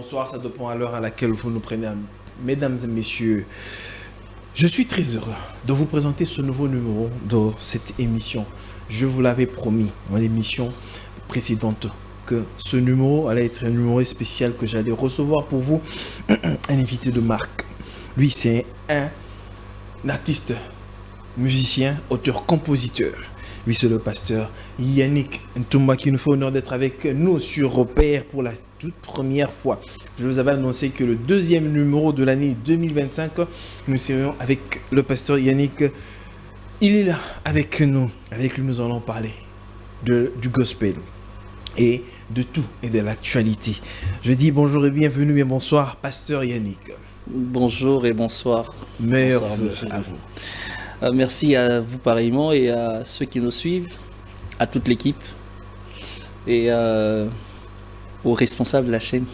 bonsoir, ça dépend à l'heure à laquelle vous nous prenez. Mesdames et messieurs, je suis très heureux de vous présenter ce nouveau numéro de cette émission. Je vous l'avais promis dans l'émission précédente que ce numéro allait être un numéro spécial, que j'allais recevoir pour vous un invité de marque. Lui, c'est un artiste, musicien, auteur, compositeur. Lui, c'est le pasteur Yannick Ntoumba qui nous fait honneur d'être avec nous sur Repère pour la toute première fois. Je vous avais annoncé que le deuxième numéro de l'année 2025, nous serions avec le pasteur Yannick. Il est là avec nous. Avec lui, nous allons parler du gospel et de tout et de l'actualité. Je dis bonjour et bienvenue et bonsoir, pasteur Yannick. Bonjour et bonsoir. Merveilleux à vous. Merci à vous pareillement et à ceux qui nous suivent, à toute l'équipe et aux responsables de la chaîne.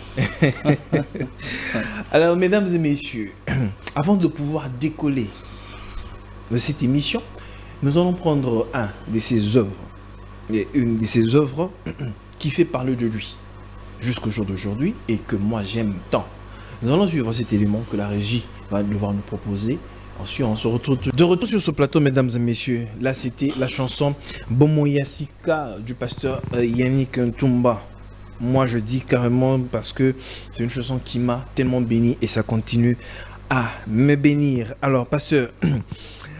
Alors, mesdames et messieurs, avant de pouvoir décoller de cette émission, nous allons prendre une de ses œuvres qui fait parler de lui jusqu'au jour d'aujourd'hui et que moi j'aime tant. Nous allons suivre cet élément que la régie va devoir nous proposer. Ensuite, on se retrouve de retour sur ce plateau, mesdames et messieurs. Là, c'était la chanson Bomoyasika du pasteur Yannick Ntoumba. Moi, je dis carrément parce que c'est une chanson qui m'a tellement béni et ça continue à me bénir. Alors, pasteur,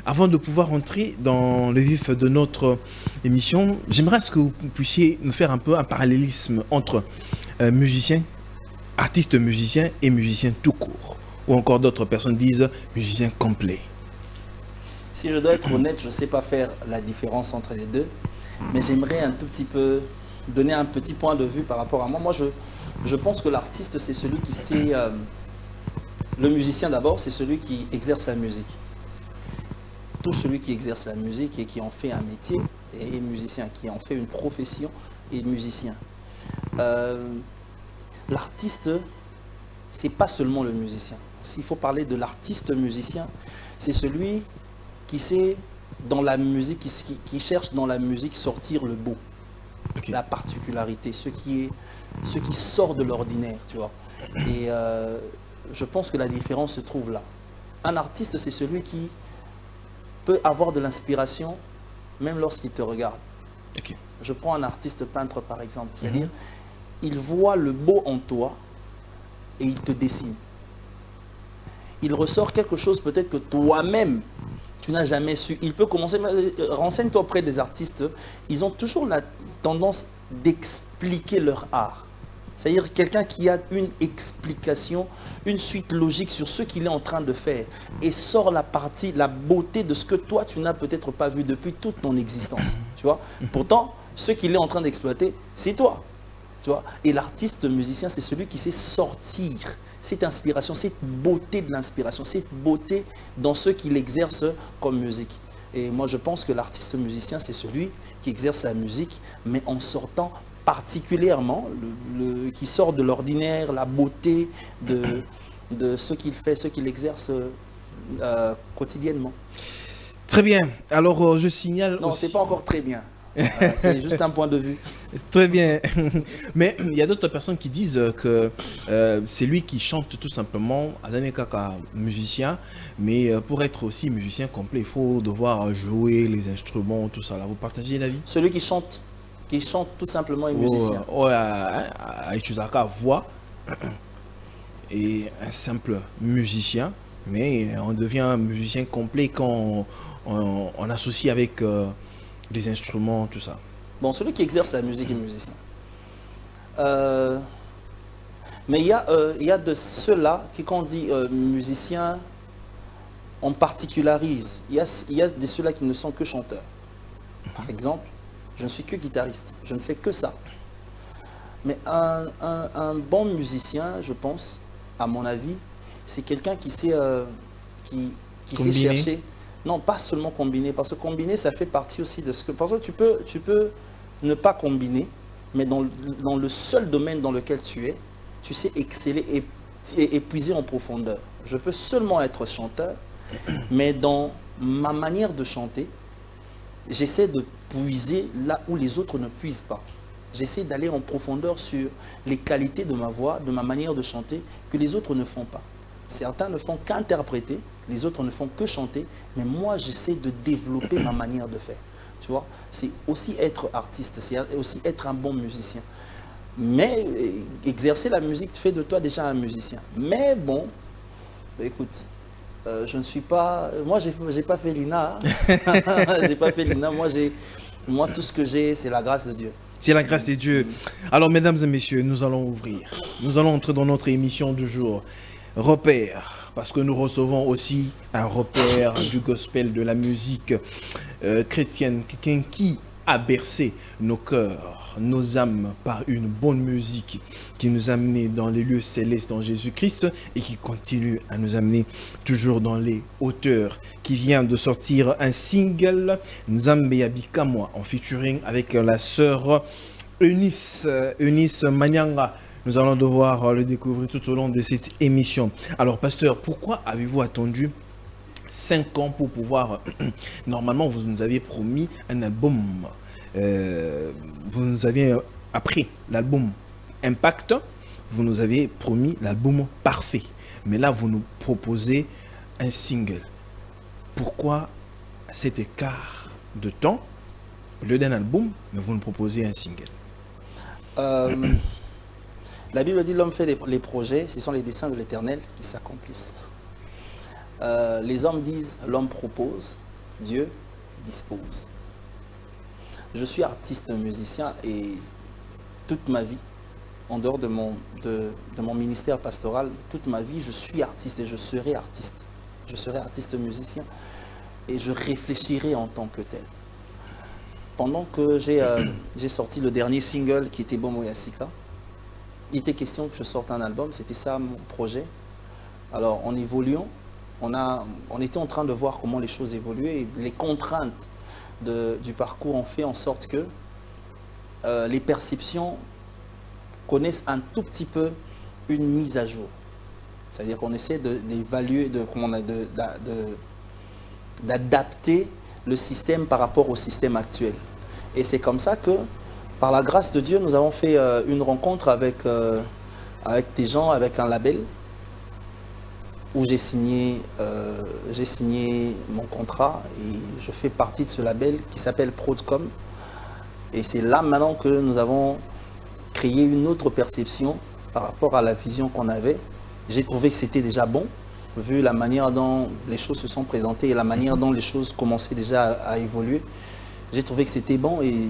avant de pouvoir entrer dans le vif de notre émission, j'aimerais que vous puissiez nous faire un peu un parallélisme entre artiste musicien et musicien tout court. Ou encore d'autres personnes disent musicien complet. Si je dois être honnête, je ne sais pas faire la différence entre les deux, mais j'aimerais un tout petit peu donner un petit point de vue par rapport à moi. Moi, je pense que l'artiste, c'est celui qui sait... le musicien d'abord, c'est celui qui exerce la musique. Tout celui qui exerce la musique et qui en fait un métier est musicien, qui en fait une profession est musicien. L'artiste, c'est pas seulement le musicien. S'il faut parler de l'artiste musicien, c'est celui qui sait dans la musique, qui cherche dans la musique sortir le beau, okay. La particularité, ce qui sort de l'ordinaire, tu vois. Et je pense que la différence se trouve là. Un artiste, c'est celui qui peut avoir de l'inspiration même lorsqu'il te regarde. Okay. Je prends un artiste peintre par exemple, c'est-à-dire il voit le beau en toi et il te dessine. Il ressort quelque chose peut-être que toi-même, tu n'as jamais su. Il peut commencer, renseigne-toi auprès des artistes, ils ont toujours la tendance d'expliquer leur art. C'est-à-dire quelqu'un qui a une explication, une suite logique sur ce qu'il est en train de faire et sort la beauté de ce que toi, tu n'as peut-être pas vu depuis toute ton existence. Tu vois? Pourtant, ce qu'il est en train d'exploiter, c'est toi. Tu vois? Et l'artiste musicien, c'est celui qui sait sortir cette inspiration, cette beauté de l'inspiration, cette beauté dans ce qu'il exerce comme musique. Et moi, je pense que l'artiste musicien, c'est celui qui exerce la musique, mais en sortant particulièrement, qui sort de l'ordinaire, la beauté de ce qu'il fait, ce qu'il exerce quotidiennement. Très bien. Alors, je signale non, c'est pas encore très bien. C'est juste un point de vue. Très bien. Mais il y a d'autres personnes qui disent que c'est lui qui chante tout simplement, Azanekaka musicien, mais pour être aussi musicien complet, il faut devoir jouer les instruments, tout ça. Là, vous partagez l'avis? Celui qui chante tout simplement est musicien. Aichuzaka voix et un simple musicien, mais on devient un musicien complet quand on associe avec des instruments, tout ça. Bon, celui qui exerce la musique est musicien. Mais il y a de ceux-là qui, quand on dit musicien, on particularise. Il y a de ceux-là qui ne sont que chanteurs. Par exemple, je ne suis que guitariste, je ne fais que ça. Mais un bon musicien, je pense, à mon avis, c'est quelqu'un qui sait, qui sait chercher. Non, pas seulement combiner, parce que combiner, ça fait partie aussi de ce que... Parce que tu peux ne pas combiner, mais dans le seul domaine dans lequel tu es, tu sais exceller et puiser en profondeur. Je peux seulement être chanteur, mais dans ma manière de chanter, j'essaie de puiser là où les autres ne puisent pas. J'essaie d'aller en profondeur sur les qualités de ma voix, de ma manière de chanter, que les autres ne font pas. Certains ne font qu'interpréter, les autres ne font que chanter, mais moi, j'essaie de développer ma manière de faire. Tu vois, c'est aussi être artiste, c'est aussi être un bon musicien. Mais exercer la musique fait de toi déjà un musicien. Mais bon, écoute, je ne suis pas... Moi, j'ai pas fait l'INA. Hein. J'ai pas fait l'INA. Moi, tout ce que j'ai, c'est la grâce de Dieu. C'est la grâce de Dieu. Alors, mesdames et messieurs, nous allons ouvrir. Nous allons entrer dans notre émission du jour. Repère, parce que nous recevons aussi un repère du gospel, de la musique chrétienne, quelqu'un qui a bercé nos cœurs, nos âmes par une bonne musique qui nous a amenés dans les lieux célestes en Jésus-Christ et qui continue à nous amener toujours dans les hauteurs, qui vient de sortir un single, Nzambe Yabika Moi, en featuring avec la sœur Eunice Manyanga. Nous allons devoir le découvrir tout au long de cette émission. Alors, pasteur, pourquoi avez-vous attendu 5 ans pour pouvoir... Normalement, vous nous aviez promis un album. Vous nous aviez, après l'album Impact, vous nous avez promis l'album Parfait. Mais là, vous nous proposez un single. Pourquoi cet écart de temps, au lieu d'un album, mais vous nous proposez un single? La Bible dit l'homme fait les projets, ce sont les desseins de l'Éternel qui s'accomplissent. Les hommes disent l'homme propose, Dieu dispose. Je suis artiste musicien et toute ma vie, en dehors de mon ministère pastoral, toute ma vie je suis artiste et je serai artiste. Je serai artiste musicien et je réfléchirai en tant que tel. Pendant que j'ai sorti le dernier single qui était Bomo Yassika, il était question que je sorte un album, c'était ça mon projet. Alors en évoluant, on était en train de voir comment les choses évoluaient et les contraintes du parcours ont fait en sorte que les perceptions connaissent un tout petit peu une mise à jour. C'est-à-dire qu'on essaie d'évaluer, d'adapter le système par rapport au système actuel. Et c'est comme ça que, par la grâce de Dieu, nous avons fait une rencontre avec des gens, avec un label, où j'ai signé mon contrat et je fais partie de ce label qui s'appelle Prodcom. Et c'est là maintenant que nous avons créé une autre perception par rapport à la vision qu'on avait. J'ai trouvé que c'était déjà bon, vu la manière dont les choses se sont présentées et la manière dont les choses commençaient déjà à évoluer. J'ai trouvé que c'était bon et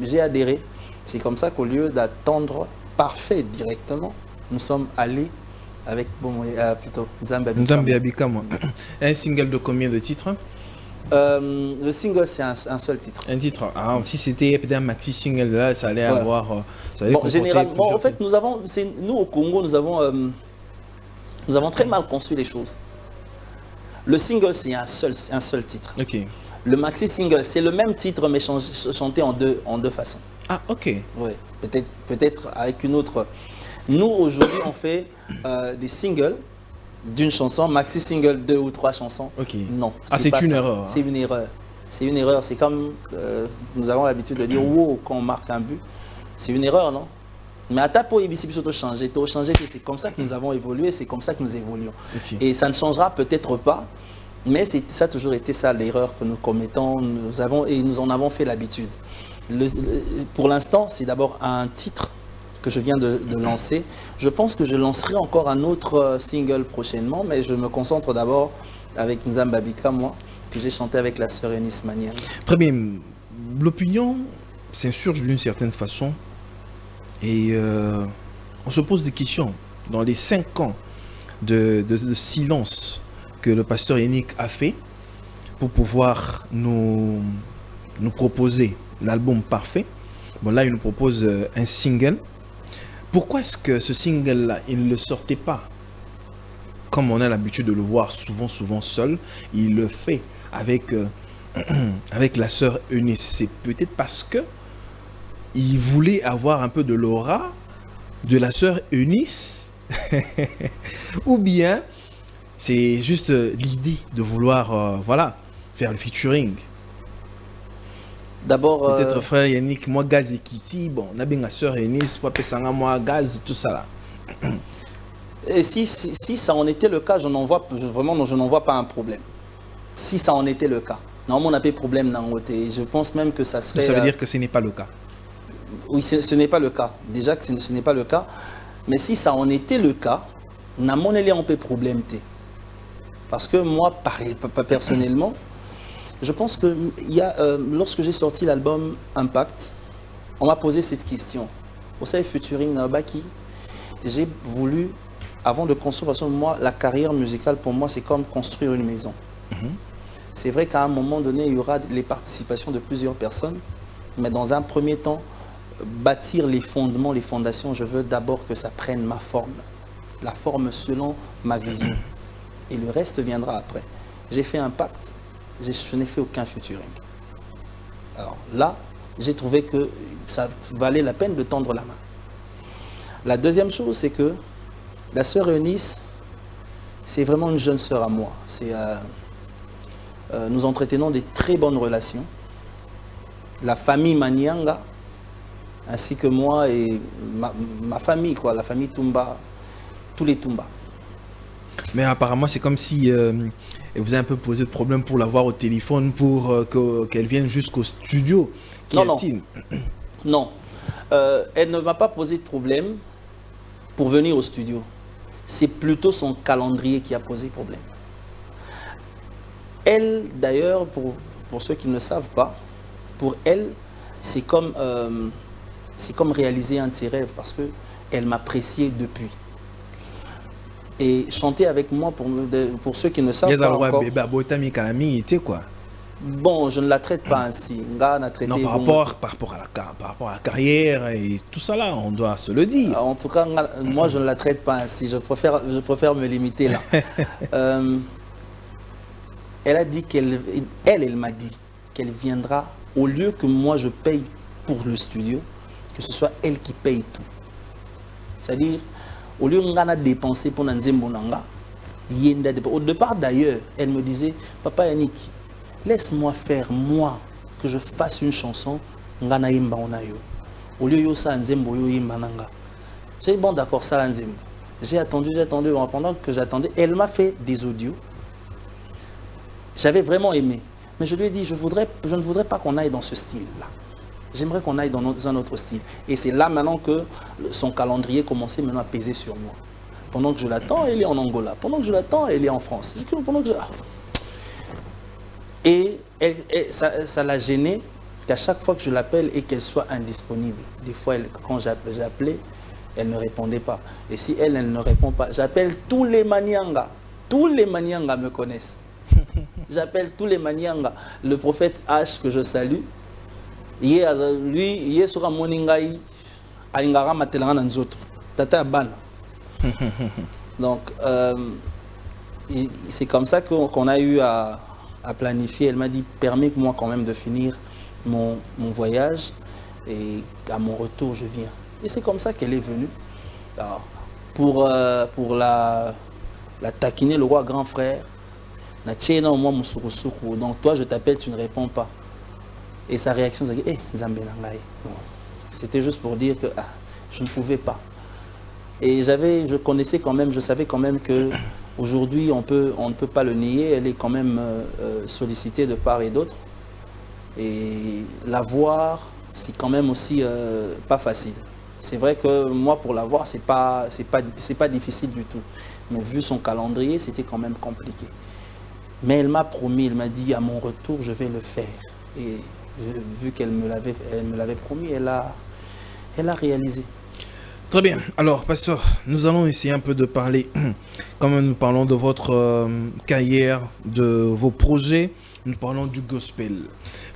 j'ai adhéré. C'est comme ça qu'au lieu d'attendre Parfait directement, nous sommes allés avec plutôt Nzambe Yabika Moi. Un single de combien de titres? Le single, c'est un seul titre. Un titre. Ah, si c'était peut-être un maxi single là, ça allait avoir. Ça allait bon, généralement, en fait, nous au Congo, nous avons très mal conçu les choses. Le single, c'est un seul titre. Ok. Le maxi single, c'est le même titre mais chanté en deux façons. Ah, ok. Oui, peut-être avec une autre. Nous, aujourd'hui, on fait des singles d'une chanson, maxi single 2 ou 3 chansons. Ok. Non. C'est une erreur. C'est une erreur. C'est une erreur. C'est comme nous avons l'habitude de dire wow quand on marque un but. C'est une erreur, non? Mais à ta peau, il faut changer. C'est comme ça que nous avons évolué, c'est comme ça que nous évoluons. Okay. Et ça ne changera peut-être pas, mais ça a toujours été ça l'erreur que nous commettons. Nous en avons fait l'habitude. Pour l'instant, c'est d'abord un titre que je viens de lancer. Je pense que je lancerai encore un autre single prochainement, mais je me concentre d'abord avec Nzambe Yabika Moi, que j'ai chanté avec la sœur Eunice Manyanga. Très bien. L'opinion s'insurge d'une certaine façon et on se pose des questions. Dans les 5 ans de silence que le pasteur Yannick a fait pour pouvoir nous proposer l'album Parfait, bon là il nous propose un single. Pourquoi est-ce que ce single-là, il ne le sortait pas comme on a l'habitude de le voir souvent seul? Il le fait avec la sœur Eunice. C'est peut-être parce que il voulait avoir un peu de l'aura de la sœur Eunice ou bien c'est juste l'idée de vouloir faire le featuring. D'abord, peut-être frère Yannick, moi gaz et Kitty, bon, on a bien ma soeur Eunice, papa Sanga, moi gaz, tout ça là. Et si ça en était le cas, je n'en vois pas un problème. Si ça en était le cas. Normalement, on n'a pas de problème dans le côté. Je pense même que ça serait... Ça veut dire que ce n'est pas le cas. Oui, ce n'est pas le cas. Déjà que ce n'est pas le cas. Mais si ça en était le cas, on a mon élément de problème. Parce que moi, personnellement, je pense que lorsque j'ai sorti l'album Impact, on m'a posé cette question. Vous savez, featuring Nabaki, j'ai voulu, avant de construire, parce que moi, la carrière musicale, pour moi, c'est comme construire une maison. C'est vrai qu'à un moment donné, il y aura les participations de plusieurs personnes, mais dans un premier temps, bâtir les fondements, les fondations, je veux d'abord que ça prenne ma forme. La forme selon ma vision. Et le reste viendra après. J'ai fait un pacte, je n'ai fait aucun featuring. Alors là, j'ai trouvé que ça valait la peine de tendre la main. La deuxième chose, c'est que la sœur Eunice, c'est vraiment une jeune sœur à moi. Nous entretenons des très bonnes relations. La famille Manianga, ainsi que moi et ma famille, quoi, la famille Toumba, tous les Toumba. Mais apparemment, c'est comme si vous avez un peu posé de problème pour l'avoir au téléphone, pour qu'elle vienne jusqu'au studio. Non. Elle ne m'a pas posé de problème pour venir au studio. C'est plutôt son calendrier qui a posé problème. Elle, d'ailleurs, pour ceux qui ne le savent pas, pour elle, c'est comme réaliser un de ses rêves parce qu'elle m'appréciait depuis. Et chanter avec moi, pour ceux qui ne savent pas encore... Bon, je ne la traite pas ainsi. Non, par rapport à la carrière et tout ça là, on doit se le dire. En tout cas, moi, je ne la traite pas ainsi. Je préfère me limiter là. Elle a dit elle m'a dit qu'elle viendra, au lieu que moi je paye pour le studio, que ce soit elle qui paye tout. C'est-à-dire, au lieu de dépenser pour Nzembo Nanga, au départ d'ailleurs, elle me disait, Papa Yannick, laisse-moi faire, moi, que je fasse une chanson, Ngana Yimba Onayo. Au lieu de ça, Nzembo Yo Yimba Nanga. J'ai dit, bon d'accord, ça la Nzembo. J'ai attendu, pendant que j'attendais, elle m'a fait des audios. J'avais vraiment aimé. Mais je lui ai dit, je ne voudrais pas qu'on aille dans ce style-là. J'aimerais qu'on aille dans un autre style. Et c'est là maintenant que son calendrier commençait maintenant à peser sur moi. Pendant que je l'attends, elle est en Angola. Pendant que je l'attends, elle est en France. Et ça l'a gêné qu'à chaque fois que je l'appelle et qu'elle soit indisponible. Des fois, quand j'appelais, elle ne répondait pas. Et si elle ne répond pas, j'appelle tous les Manianga. Tous les Manianga me connaissent. J'appelle tous les Manianga. Le prophète H que je salue, lui, il est sur un moningai, alingara matelanga nanzoto. Tata ban. Donc, c'est comme ça qu'on a eu à planifier. Elle m'a dit, permets-moi quand même de finir mon voyage et à mon retour, je viens. Et c'est comme ça qu'elle est venue. Alors, pour la taquiner, le roi grand frère, donc toi je t'appelle, tu ne réponds pas. Et sa réaction c'est que c'était juste pour dire que je ne pouvais pas. Et je savais quand même que aujourd'hui on ne peut pas le nier, elle est quand même sollicitée de part et d'autre. Et la voir, c'est quand même aussi pas facile. C'est vrai que moi pour la voir, c'est pas difficile du tout. Mais vu son calendrier, c'était quand même compliqué. Mais elle m'a promis, elle m'a dit à mon retour, je vais le faire. Et vu qu'elle me l'avait promis, elle a réalisé. Très bien. Alors, pasteur, nous allons essayer un peu de parler, comme nous parlons de votre carrière, de vos projets, nous parlons du gospel.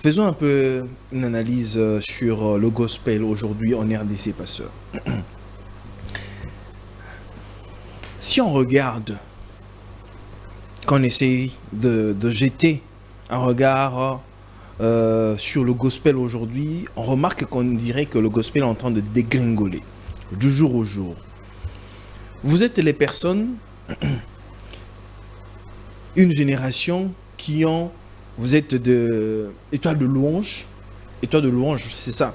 Faisons un peu une analyse sur le gospel aujourd'hui en RDC, pasteur. Si on regarde, qu'on essaye de jeter un regard sur le gospel aujourd'hui, on remarque qu'on dirait que le gospel est en train de dégringoler du jour au jour. Vous êtes les personnes, une génération qui ont, vous êtes de étoiles de louange, et toi de louange, c'est ça,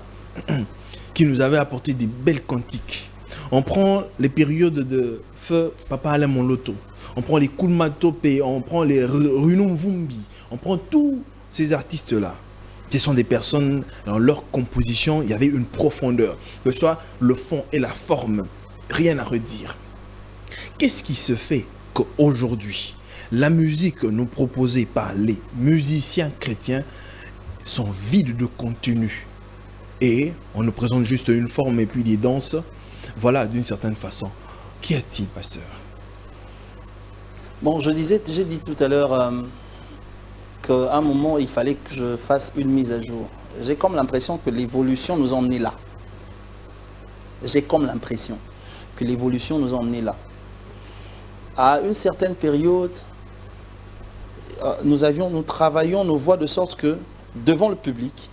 qui nous avait apporté des belles cantiques. On prend les périodes de feu Papa Alain Moloto, on prend les Koulma Topé, on prend les Runon Vumbi, on prend tous ces artistes-là. Ce sont des personnes, dans leur composition, il y avait une profondeur, que ce soit le fond et la forme, rien à redire. Qu'est-ce qui se fait qu'aujourd'hui, la musique nous proposée par les musiciens chrétiens sont vides de contenu et on nous présente juste une forme et puis des danses, voilà, d'une certaine façon. Qu'y a-t-il, pasteur? Bon, j'ai dit tout à l'heure qu'à un moment, il fallait que je fasse une mise à jour. J'ai comme l'impression que l'évolution nous a emmenés là. J'ai comme l'impression que l'évolution nous a emmenés là. À une certaine période, nous travaillions nos voix de sorte que, devant le public,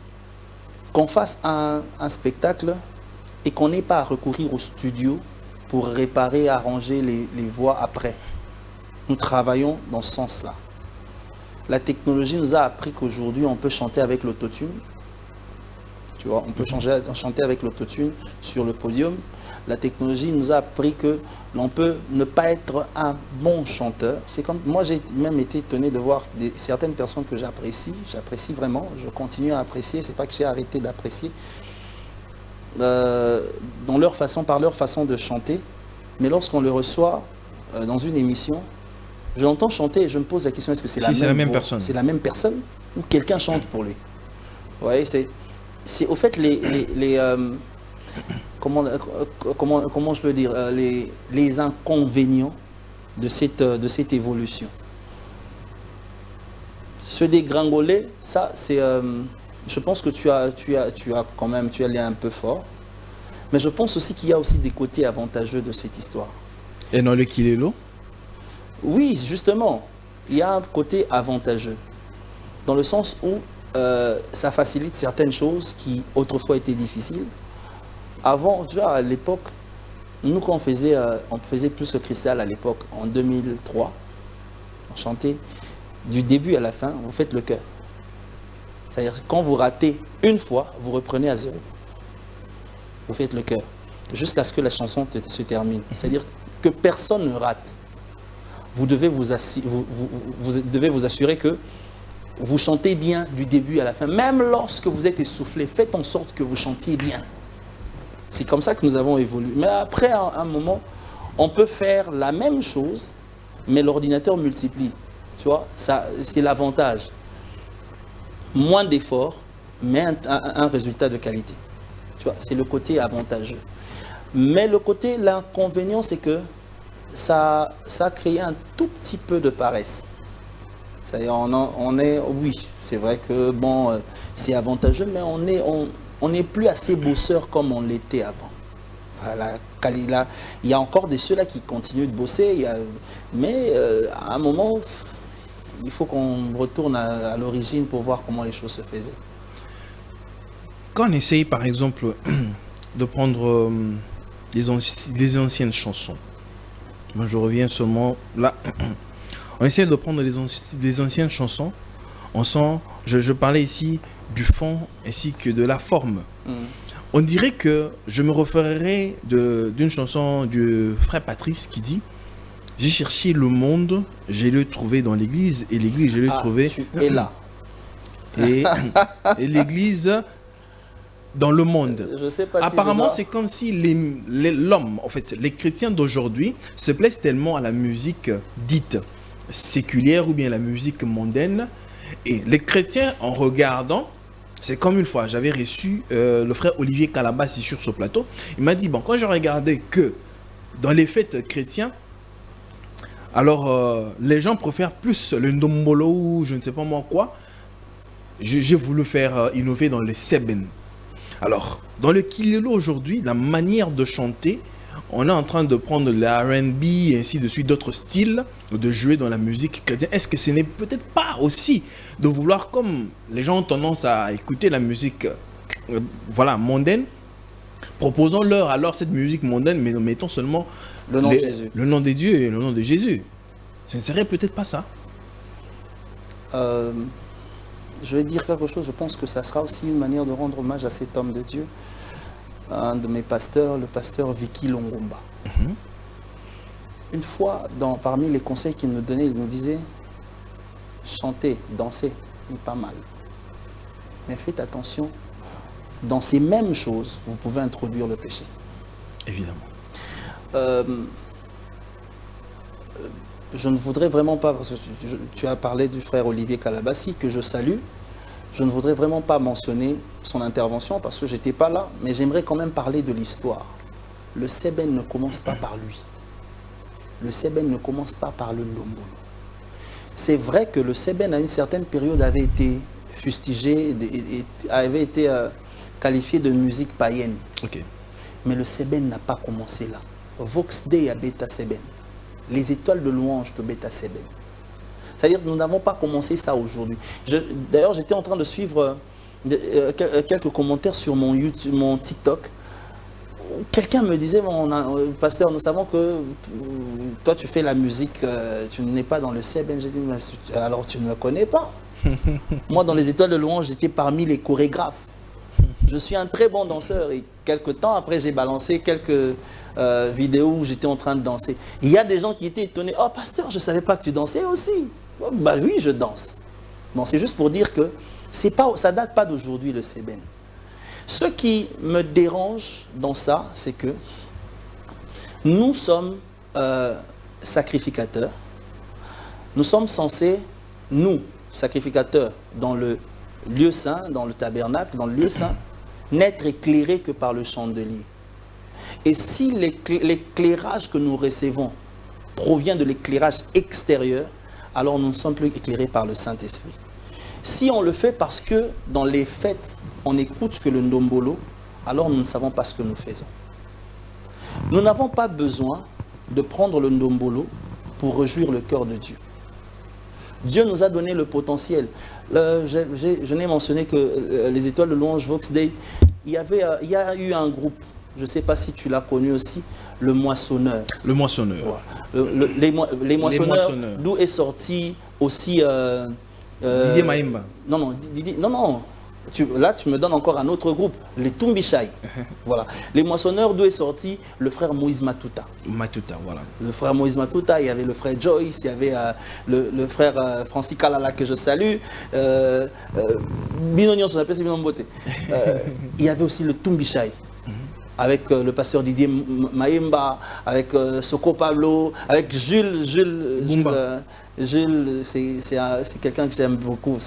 qu'on fasse un spectacle et qu'on n'ait pas à recourir au studio pour réparer, arranger les voix après. Nous travaillons dans ce sens-là. La technologie nous a appris qu'aujourd'hui, on peut chanter avec l'autotune. Tu vois, on peut chanter avec l'autotune sur le podium. La technologie nous a appris que l'on peut ne pas être un bon chanteur. C'est comme moi, j'ai même été étonné de voir certaines personnes que j'apprécie vraiment. Je continue à apprécier. C'est pas que j'ai arrêté d'apprécier par leur façon de chanter. Mais lorsqu'on le reçoit dans une émission, je l'entends chanter et je me pose la question, est-ce que c'est la même personne? C'est la même personne ou quelqu'un chante pour lui? Vous voyez, c'est au fait comment je peux dire, les inconvénients de cette évolution. Se dégringoler, ça c'est, je pense que tu as quand même, tu es allé un peu fort, mais je pense aussi qu'il y a aussi des côtés avantageux de cette histoire. Et dans le Kilelo? Oui, justement, il y a un côté avantageux, dans le sens où ça facilite certaines choses qui autrefois étaient difficiles. Avant, tu vois, à l'époque, nous quand on faisait plus le cristal à l'époque, en 2003, on chantait du début à la fin, vous faites le chœur. C'est-à-dire quand vous ratez une fois, vous reprenez à zéro. Vous faites le chœur, jusqu'à ce que la chanson se termine. C'est-à-dire que personne ne rate. Vous devez vous assurer que vous chantez bien du début à la fin. Même lorsque vous êtes essoufflé, faites en sorte que vous chantiez bien. C'est comme ça que nous avons évolué. Mais après, à un moment, on peut faire la même chose, mais l'ordinateur multiplie. Tu vois, c'est l'avantage. Moins d'efforts, mais un résultat de qualité. Tu vois, c'est le côté avantageux. Mais l'inconvénient, c'est que ça a créé un tout petit peu de paresse. C'est-à-dire, oui, c'est vrai que bon, c'est avantageux, mais on n'est plus assez bosseur comme on l'était avant. Voilà, il y a encore ceux-là qui continuent de bosser, mais à un moment, il faut qu'on retourne à l'origine pour voir comment les choses se faisaient. Quand on essaye, par exemple, de prendre les anciennes chansons, moi je reviens seulement là, on essaie de prendre les anciennes chansons, on sent, je parlais ici du fond ainsi que de la forme. On dirait que je me référerais d'une chanson du frère Patrice qui dit « J'ai cherché le monde, j'ai le trouvé dans l'église, et l'église, j'ai le trouvé... » Tu es là. Et l'église dans le monde. Je sais pas apparemment, si c'est comme si l'homme, en fait, les chrétiens d'aujourd'hui se plaisent tellement à la musique dite séculière ou bien la musique mondaine. Et les chrétiens, en regardant, c'est comme une fois, j'avais reçu le frère Olivier Calabas ici sur ce plateau. Il m'a dit, bon, quand je regardais que dans les fêtes chrétiens, alors les gens préfèrent plus le ndombolo ou je ne sais pas moi quoi. J'ai voulu faire innover dans les seben. Alors, dans le Kilelo aujourd'hui, la manière de chanter, on est en train de prendre le R&B et ainsi de suite, d'autres styles, de jouer dans la musique chrétienne. Est-ce que ce n'est peut-être pas aussi de vouloir, comme les gens ont tendance à écouter la musique voilà, mondaine, proposons-leur alors cette musique mondaine, mais mettons seulement le nom de Jésus. Le nom de Dieu et le nom de Jésus. Ce ne serait peut-être pas ça. je vais dire quelque chose, je pense que ça sera aussi une manière de rendre hommage à cet homme de Dieu, un de mes pasteurs, le pasteur Vicky Longomba. Une fois, parmi les conseils qu'il nous donnait, il nous disait, chanter, danser n'est pas mal. Mais faites attention, dans ces mêmes choses, vous pouvez introduire le péché. Évidemment. Je ne voudrais vraiment pas, parce que tu as parlé du frère Olivier Calabassi, que je salue, je ne voudrais vraiment pas mentionner son intervention parce que je n'étais pas là, mais j'aimerais quand même parler de l'histoire. Le Seben ne commence pas par lui. Le Seben ne commence pas par le Ndombolo. C'est vrai que le Seben, à une certaine période, avait été fustigé, avait été qualifié de musique païenne. Okay. Mais le Seben n'a pas commencé là. Vox Dei a Beta Seben. Les étoiles de louange de Beta Seben. C'est-à-dire que nous n'avons pas commencé ça aujourd'hui. D'ailleurs, j'étais en train de suivre quelques commentaires sur mon YouTube, mon TikTok. Quelqu'un me disait, pasteur, nous savons que toi tu fais la musique, tu n'es pas dans le Seben. J'ai dit, alors tu ne me connais pas. Moi, dans les étoiles de louange, j'étais parmi les chorégraphes. Je suis un très bon danseur et quelques temps après, j'ai balancé quelques vidéos où j'étais en train de danser. Il y a des gens qui étaient étonnés. Oh, pasteur, je ne savais pas que tu dansais aussi. Oh, bah oui, je danse. Bon, c'est juste pour dire que ça ne date pas d'aujourd'hui, le Seben. Ce qui me dérange dans ça, c'est que nous sommes sacrificateurs. Nous sommes censés, nous, sacrificateurs, dans le lieu saint, dans le tabernacle, dans le lieu saint, n'être éclairés que par le chandelier. Et si l'éclairage que nous recevons provient de l'éclairage extérieur, alors nous ne sommes plus éclairés par le Saint-Esprit. Si on le fait parce que dans les fêtes, on n'écoute que le Ndombolo, alors nous ne savons pas ce que nous faisons. Nous n'avons pas besoin de prendre le Ndombolo pour réjouir le cœur de Dieu. Dieu nous a donné le potentiel. Je n'ai mentionné que les étoiles de louange Vox Dei, il y a eu un groupe, je ne sais pas si tu l'as connu aussi, le Moissonneur. Le Moissonneur. Voilà. Les Moissonneurs, d'où est sorti aussi... Didier Maïmba. Non. Là, tu me donnes encore un autre groupe, les Tumbishai. Voilà. Les Moissonneurs, d'où est sorti le frère Moïse Matuta. Matuta, voilà. Le frère Moïse Matuta, il y avait le frère Joyce, il y avait le frère Francis Kalala que je salue. Binonion, on appelle ça Binombote. Il y avait aussi le Tumbishai. Avec le pasteur Didier Maïmba, avec Soko Pablo, avec Jules, c'est quelqu'un que j'aime beaucoup.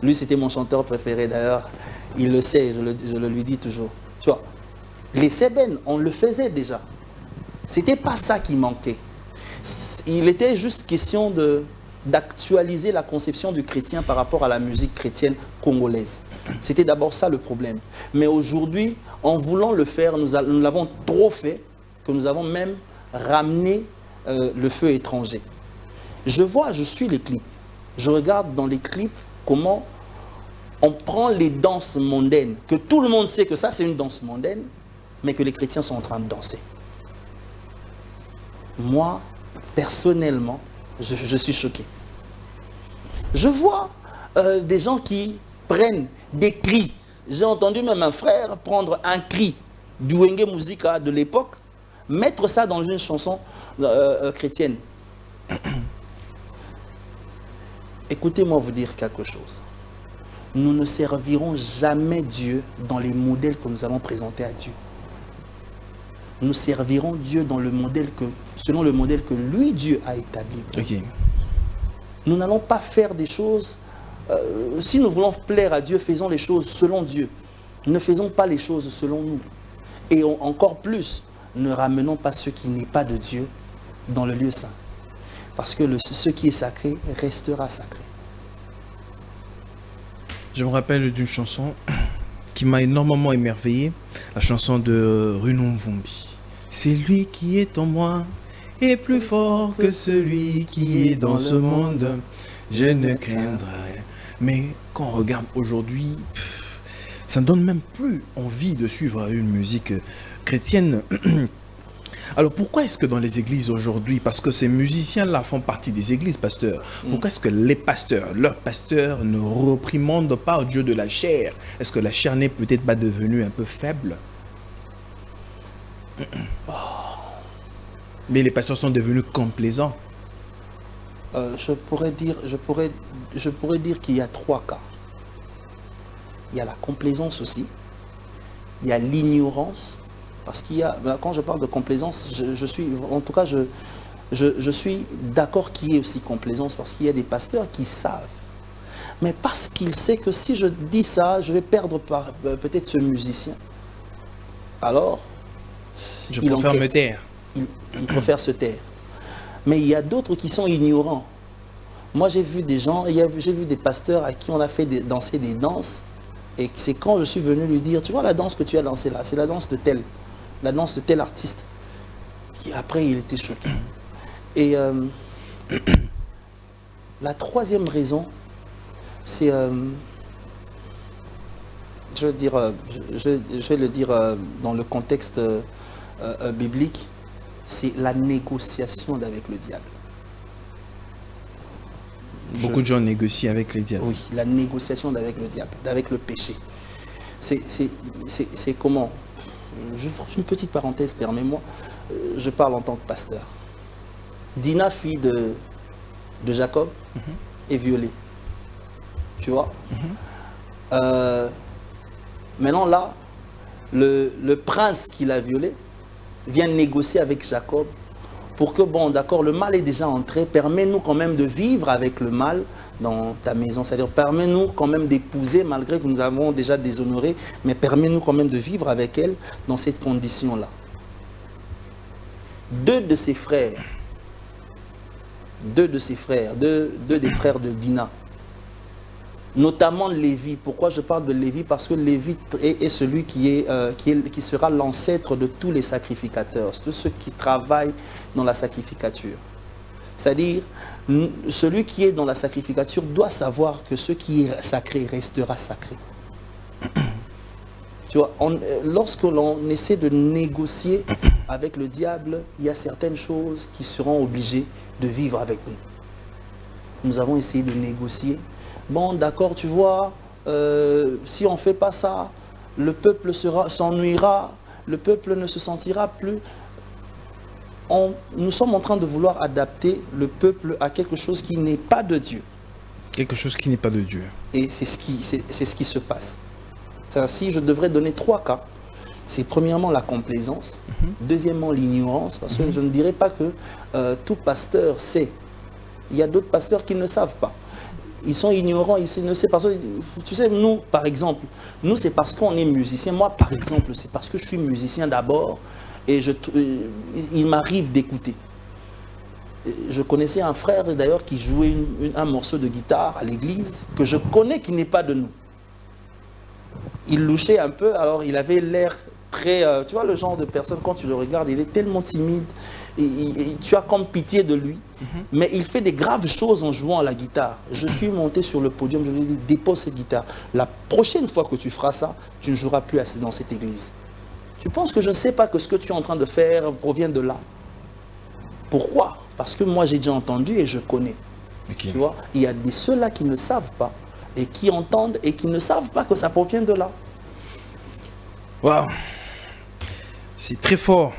Lui, c'était mon chanteur préféré d'ailleurs. Il le sait, je le lui dis toujours. Tu vois, les Seben, on le faisait déjà. C'était pas ça qui manquait. Il était juste question d'actualiser la conception du chrétien par rapport à la musique chrétienne congolaise. C'était d'abord ça le problème. Mais aujourd'hui, en voulant le faire, nous l'avons trop fait, que nous avons même ramené le feu étranger. Je suis les clips. Je regarde dans les clips comment on prend les danses mondaines, que tout le monde sait que ça c'est une danse mondaine, mais que les chrétiens sont en train de danser. Moi, personnellement, je suis choqué. Je vois des gens qui prennent des cris. J'ai entendu même un frère prendre un cri du Wenge Musica de l'époque, mettre ça dans une chanson chrétienne. Écoutez-moi vous dire quelque chose. Nous ne servirons jamais Dieu dans les modèles que nous allons présenter à Dieu. Nous servirons Dieu dans selon le modèle que lui, Dieu, a établi. Okay. Nous n'allons pas faire des choses... si nous voulons plaire à Dieu, faisons les choses selon Dieu. Ne faisons pas les choses selon nous. Et encore plus, ne ramenons pas ce qui n'est pas de Dieu dans le lieu saint. Parce que ce qui est sacré restera sacré. Je me rappelle d'une chanson qui m'a énormément émerveillé, la chanson de Runon Mvumbi. C'est lui qui est en moi est plus fort que celui qui est dans ce monde. Je ne craindrai rien. Mais quand on regarde aujourd'hui, ça ne donne même plus envie de suivre une musique chrétienne. Alors pourquoi est-ce que dans les églises aujourd'hui, parce que ces musiciens-là font partie des églises, pasteur, pourquoi est-ce que les pasteurs, leurs pasteurs ne reprimandent pas Dieu de la chair? Est-ce que la chair n'est peut-être pas devenue un peu faible? Mais les pasteurs sont devenus complaisants. Je pourrais dire qu'il y a 3 cas. Il y a la complaisance aussi. Il y a l'ignorance. Parce qu'il y a, quand je parle de complaisance, je suis d'accord qu'il y ait aussi complaisance, parce qu'il y a des pasteurs qui savent. Mais parce qu'il sait que si je dis ça, je vais perdre peut-être ce musicien. Alors, je préfère me taire. Il préfère se taire. Mais il y a d'autres qui sont ignorants. Moi, j'ai vu des gens, j'ai vu des pasteurs à qui on a fait danser des danses. Et c'est quand je suis venu lui dire, tu vois la danse que tu as dansée là, c'est la danse de tel artiste. Qui après, il était choqué. Et la 3e raison, c'est, je vais le dire dans le contexte biblique, c'est la négociation avec le diable. Beaucoup de gens négocient avec les diables. Oui, la négociation avec le diable, avec le péché. C'est comment? Je fais une petite parenthèse, permets-moi. Je parle en tant que pasteur. Dina, fille de Jacob, est violée. Tu vois? Maintenant là, le prince qui l'a violée vient négocier avec Jacob pour que, bon, d'accord, le mal est déjà entré, permets-nous quand même de vivre avec le mal dans ta maison. C'est-à-dire, permets-nous quand même d'épouser, malgré que nous avons déjà déshonoré, mais permets-nous quand même de vivre avec elle dans cette condition-là. Deux des frères des frères de Dina, notamment Lévi. Pourquoi je parle de Lévi? Parce que Lévi est celui qui sera l'ancêtre de tous les sacrificateurs, de ceux qui travaillent dans la sacrificature. C'est-à-dire, celui qui est dans la sacrificature doit savoir que ce qui est sacré restera sacré. Tu vois, lorsque l'on essaie de négocier avec le diable, il y a certaines choses qui seront obligées de vivre avec nous. Nous avons essayé de négocier. Bon, d'accord, tu vois, si on ne fait pas ça, le peuple s'ennuiera, le peuple ne se sentira plus. Nous sommes en train de vouloir adapter le peuple à quelque chose qui n'est pas de Dieu. Quelque chose qui n'est pas de Dieu. Et c'est ce qui se passe. Si je devrais donner 3 cas, c'est premièrement la complaisance, deuxièmement l'ignorance, parce que je ne dirais pas que tout pasteur sait. Il y a d'autres pasteurs qui ne savent pas. Ils sont ignorants, ils ne savent pas. Tu sais, nous, par exemple, nous, c'est parce qu'on est musicien. Moi, par exemple, c'est parce que je suis musicien d'abord et il m'arrive d'écouter. Je connaissais un frère, d'ailleurs, qui jouait un morceau de guitare à l'église, que je connais qui n'est pas de nous. Il louchait un peu, alors il avait l'air très... tu vois le genre de personne, quand tu le regardes, il est tellement timide, et tu as comme pitié de lui, mais il fait des graves choses en jouant à la guitare. Je suis monté sur le podium, je lui ai dit, dépose cette guitare. La prochaine fois que tu feras ça, tu ne joueras plus dans cette église. Tu penses que je ne sais pas que ce que tu es en train de faire provient de là? Pourquoi? Parce que moi j'ai déjà entendu et je connais. Okay. Tu vois, il y a ceux-là qui ne savent pas, et qui entendent et qui ne savent pas que ça provient de là. Waouh, c'est très fort.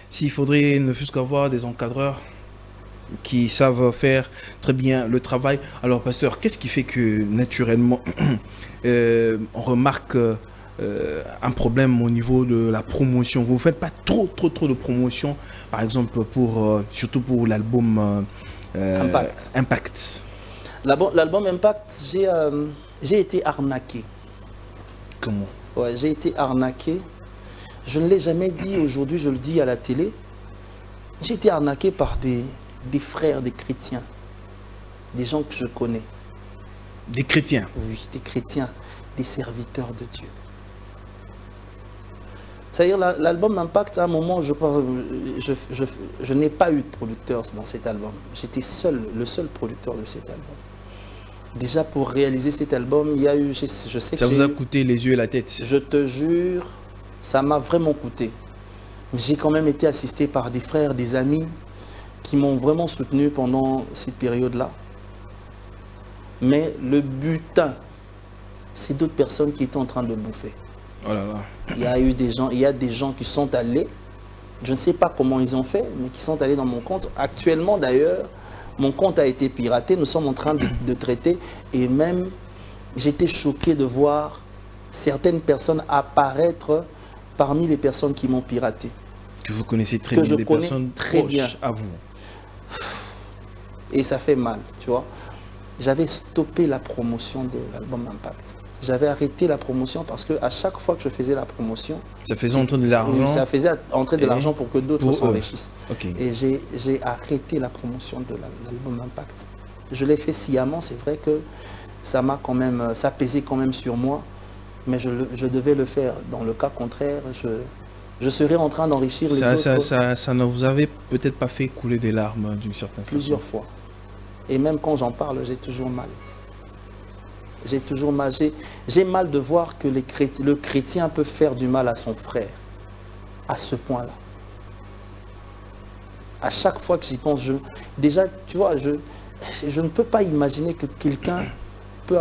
S'il faudrait ne fût-ce qu'avoir des encadreurs qui savent faire très bien le travail. Alors, pasteur, qu'est-ce qui fait que naturellement on remarque un problème au niveau de la promotion? Vous ne faites pas trop de promotion, par exemple, surtout pour l'album Impact. L'album Impact, j'ai été arnaqué. Comment? Ouais, j'ai été arnaqué. Je ne l'ai jamais dit, aujourd'hui je le dis à la télé. J'ai été arnaqué par des frères, des chrétiens. Des gens que je connais. Des chrétiens? Oui, des chrétiens, des serviteurs de Dieu. C'est-à-dire l'album Impact, à un moment, je n'ai pas eu de producteur dans cet album. J'étais le seul producteur de cet album. Déjà pour réaliser cet album, il y a eu, je sais que ça vous a coûté les yeux et la tête. Je te jure, ça m'a vraiment coûté. J'ai quand même été assisté par des frères, des amis qui m'ont vraiment soutenu pendant cette période-là. Mais le butin, c'est d'autres personnes qui étaient en train de bouffer. Oh là là. Il y a des gens qui sont allés, je ne sais pas comment ils ont fait, mais qui sont allés dans mon compte. Actuellement d'ailleurs, mon compte a été piraté, nous sommes en train de traiter, et même j'étais choqué de voir certaines personnes apparaître parmi les personnes qui m'ont piraté. Que vous connaissez très bien, des personnes proches à vous. Et ça fait mal, tu vois. J'avais stoppé la promotion de l'album Impact. J'avais arrêté la promotion parce qu'à chaque fois que je faisais la promotion... Ça faisait entrer de l'argent. Ça faisait entrer de l'argent pour que d'autres s'enrichissent. Okay. Et j'ai arrêté la promotion de l'album Impact. Je l'ai fait sciemment, c'est vrai que ça m'a quand même... Ça pesait quand même sur moi, mais je devais le faire. Dans le cas contraire, je serais en train d'enrichir les autres. Ça ne vous avait peut-être pas fait couler des larmes d'une certaine façon? Plusieurs fois. Et même quand j'en parle, j'ai toujours mal. J'ai toujours mal. J'ai mal de voir que le chrétien peut faire du mal à son frère. À ce point-là. À chaque fois que j'y pense, déjà, tu vois, je ne peux pas imaginer que quelqu'un peut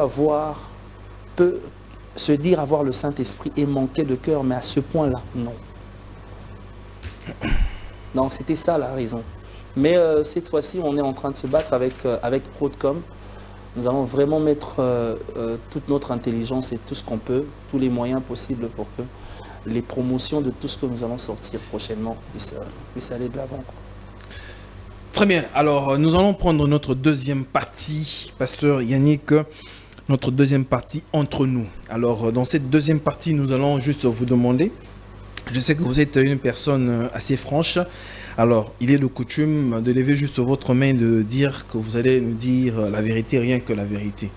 se dire avoir le Saint-Esprit et manquer de cœur, mais à ce point-là, non. Donc c'était ça la raison. Mais cette fois-ci, on est en train de se battre avec Prodcom. Nous allons vraiment mettre toute notre intelligence et tout ce qu'on peut, tous les moyens possibles pour que les promotions de tout ce que nous allons sortir prochainement puissent aller de l'avant. Très bien. Alors, nous allons prendre notre deuxième partie, Pasteur Yannick, notre deuxième partie entre nous. Alors, dans cette deuxième partie, nous allons juste vous demander, je sais que vous êtes une personne assez franche. Alors, il est de coutume de lever juste votre main et de dire que vous allez nous dire la vérité, rien que la vérité.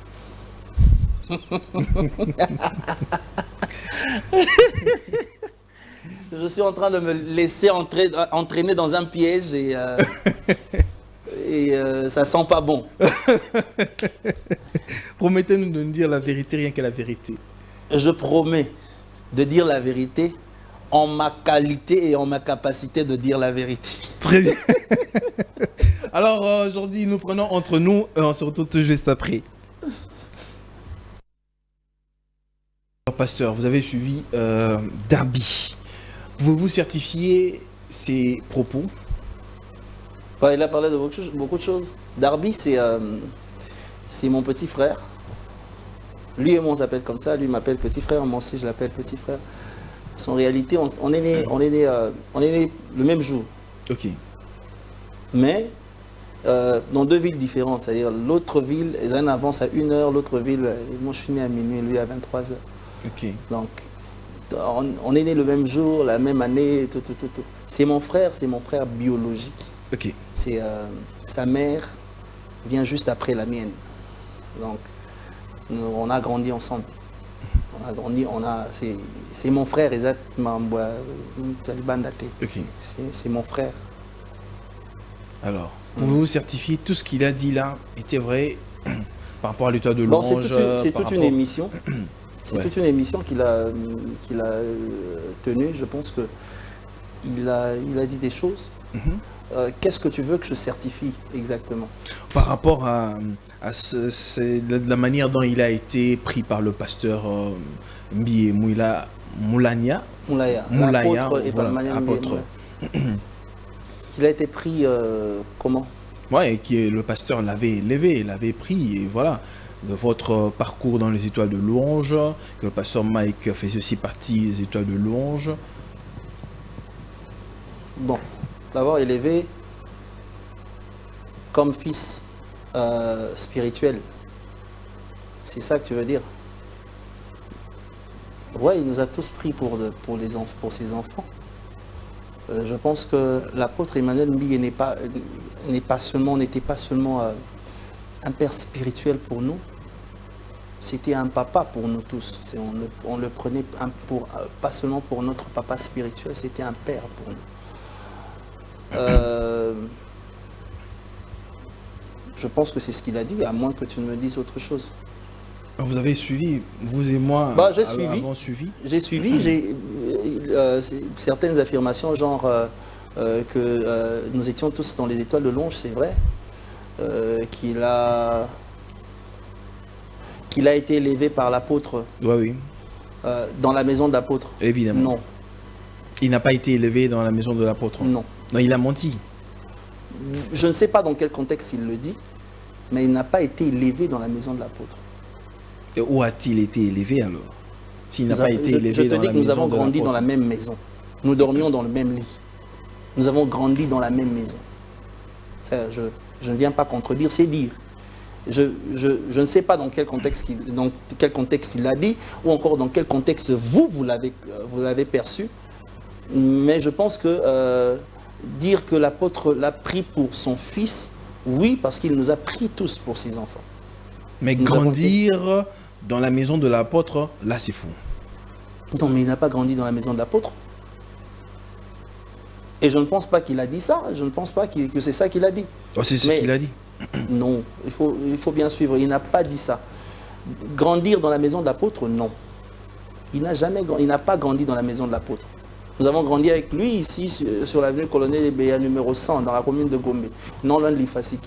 Je suis en train de me laisser entraîner dans un piège et ça sent pas bon. Promettez-nous de nous dire la vérité, rien que la vérité. Je promets de dire la vérité en ma qualité et en ma capacité de dire la vérité. Très bien. Alors aujourd'hui, nous prenons entre nous et on se retrouve tout juste après. Pasteur, vous avez suivi Darby. Pouvez-vous certifier ses propos? Il a parlé de beaucoup de choses. Darby, c'est mon petit frère. Lui et moi, on s'appelle comme ça. Lui m'appelle petit frère, moi aussi je l'appelle petit frère. En réalité, on est né le même jour. Ok. Mais dans deux villes différentes. C'est-à-dire l'autre ville, ils ont une avance à 1 heure, l'autre ville, moi je suis né à minuit, lui à 23 heures. Ok. Donc, on est né le même jour, la même année, tout. C'est mon frère biologique. Ok. Sa mère vient juste après la mienne. Donc, on a grandi ensemble. C'est mon frère, exactement. Okay. C'est mon frère. Alors, pouvez-vous certifier tout ce qu'il a dit là était vrai par rapport à l'état de l'ange? C'est toute une émission. C'est toute une émission qu'il a tenue. Je pense qu'il a dit des choses. Qu'est-ce que tu veux que je certifie exactement? Par rapport à la manière dont il a été pris par le pasteur Mbi Moulaya, apôtre. Il a été pris comment? Ouais, le pasteur l'avait élevé, l'avait pris, et voilà. De votre parcours dans les étoiles de louange, que le pasteur Mike faisait aussi partie des étoiles de louange. Bon, l'avoir élevé comme fils spirituel, c'est ça que tu veux dire? Ouais, il nous a tous pris pour ses enfants. Je pense que l'apôtre Emmanuel Mbi n'était pas seulement un père spirituel pour nous, c'était un papa pour nous tous. On le prenait pas seulement pour notre papa spirituel, c'était un père pour nous. Je pense que c'est ce qu'il a dit, à moins que tu ne me dises autre chose. Vous avez suivi, vous et moi, j'ai suivi. J'ai suivi. certaines affirmations, genre que nous étions tous dans les étoiles de Longe, c'est vrai. Qu'il a été élevé par l'apôtre Oui. dans la maison de l'apôtre. Évidemment. Non. Il n'a pas été élevé dans la maison de l'apôtre. Non. Non, il a menti. Je ne sais pas dans quel contexte il le dit, mais il n'a pas été élevé dans la maison de l'apôtre. Et où a-t-il été élevé alors? S'il n'a pas été élevé je te dans dis la que nous maison avons de grandi l'apôtre. dans la même maison. Nous dormions dans le même lit. Nous avons grandi dans la même maison. Ça, je ne viens pas contredire, c'est dire. Je ne sais pas dans quel contexte il l'a dit, ou encore dans quel contexte vous l'avez perçu. Mais je pense que dire que l'apôtre l'a pris pour son fils, oui, parce qu'il nous a pris tous pour ses enfants. Mais Nous grandir dans la maison de l'apôtre, là c'est fou. Non, mais il n'a pas grandi dans la maison de l'apôtre. Et je ne pense pas qu'il a dit ça. Je ne pense pas que c'est ça qu'il a dit. Oh, c'est ce Mais- qu'il a dit. Non, il faut bien suivre. Il n'a pas dit ça. Grandir dans la maison de l'apôtre, non. Il n'a pas grandi dans la maison de l'apôtre. Nous avons grandi avec lui ici sur l'avenue Colonel Ebéa numéro 100 dans la commune de Gombe, non loin de l'Ifasik.